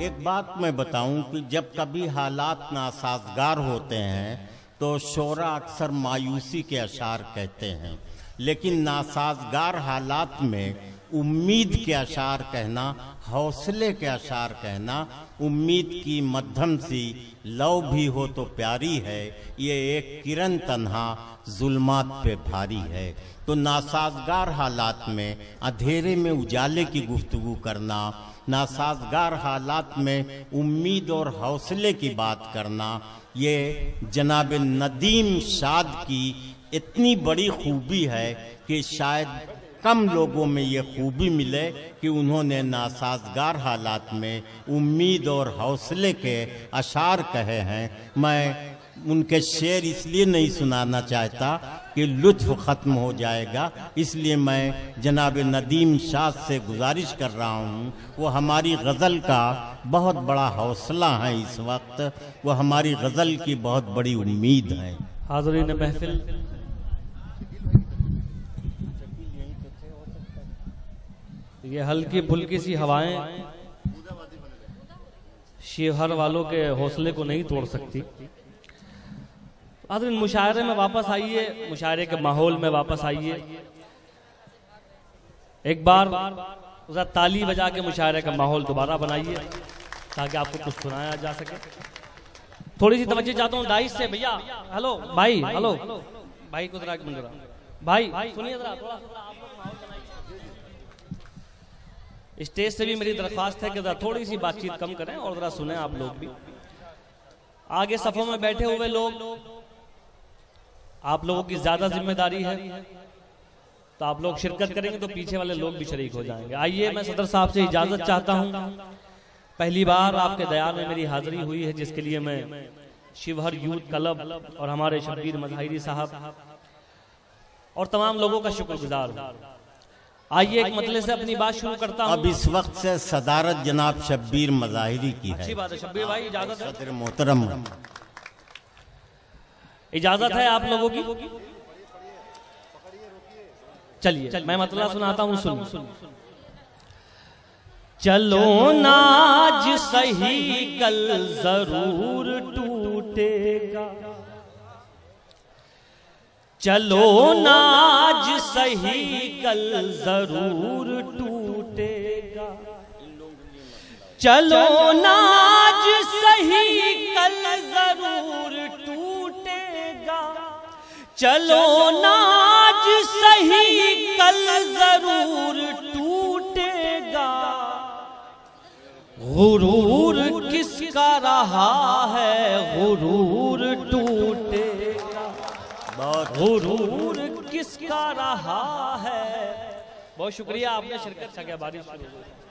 एक बात मैं बताऊं कि जब कभी हालात नासाजगार होते हैं तो शोरा अक्सर मायूसी के अशार कहते हैं, लेकिन नासाजगार हालात में उम्मीद के अशार कहना, हौसले के अशार कहना, उम्मीद की मध्यम सी लौ भी हो तो प्यारी है, ये एक किरण तन्हा जुल्मात पे भारी है। तो नासाजगार हालात में अंधेरे में उजाले की गुफ्तगू करना, नासाजगार हालात में उम्मीद और हौसले की बात करना, ये जनाब नदीम शाद की इतनी बड़ी खूबी है कि शायद कम लोगों में ये खूबी मिले कि उन्होंने नासाजगार हालात में उम्मीद और हौसले के अशार कहे हैं। मैं उनके शेर इसलिए नहीं सुनाना चाहता कि लुत्फ ख़त्म हो जाएगा, इसलिए मैं जनाब नदीम शाद से गुजारिश कर रहा हूँ, वो हमारी गज़ल का बहुत बड़ा हौसला है इस वक्त, वो हमारी गज़ल की बहुत बड़ी उम्मीद है। हाज़रीन महफिल, ये हल्की फुल्की सी हवाएं शिवहर वालों के हौसले को नहीं तोड़ सकती। हाज़रीन, मुशायरे में वापस आइए, मुशायरे के माहौल में वापस आइए। एक बार जरा ताली बजा के मुशायरे का माहौल दोबारा बनाइए ताकि आपको कुछ सुनाया जा सके। थोड़ी सी तवज्जो चाहता हूँ दाइश से। भैया हेलो भाई, हेलो भाई को जरा भाई सुनिए जरा, थोड़ा सा आप लोग माहौल बनाइए। स्टेज से भी मेरी दरख्वास्त है कि जरा थोड़ी सी बातचीत कम करें और जरा सुने आप लोग भी। आगे सफों में बैठे हुए लोग, आप लोगों की ज्यादा जिम्मेदारी है, तो आप लोग शिरकत करेंगे तो पीछे वाले लोग भी शरीक हो जाएंगे। आइए, मैं सदर साहब से इजाजत चाहता हूं। पहली बार आपके दयार में मेरी हाजिरी हुई है, जिसके लिए मैं शिवहर यूथ क्लब और हमारे शब्बीर मज़ाहिरी साहब और तमाम लोगों का शुक्रगुजार हूं। आइए, एक मतले से अपनी बात शुरू करता हूं। अब इस वक्त से सदारत जनाब शब्बीर मज़ाहिरी की है। अच्छी बात है शब्बीर भाई, इजाजत है। सदर मोहतरम, इजाजत है आप लोगों की। चलिए मैं मतला सुनाता हूं, सुन। चलो नाज सही कल जरूर टूटेगा, चलो नाज सही कल जरूर टूटेगा, चलो नाज सही कल जरूर टूटेगा, चलो नाज सही कल जरूर टूटेगा। गुरूर किसका रहा है गुरूर टूटेगा, गुरूर किसका रहा है। बहुत शुक्रिया, आपने शिरकत। क्या बारिश शुरू हुई।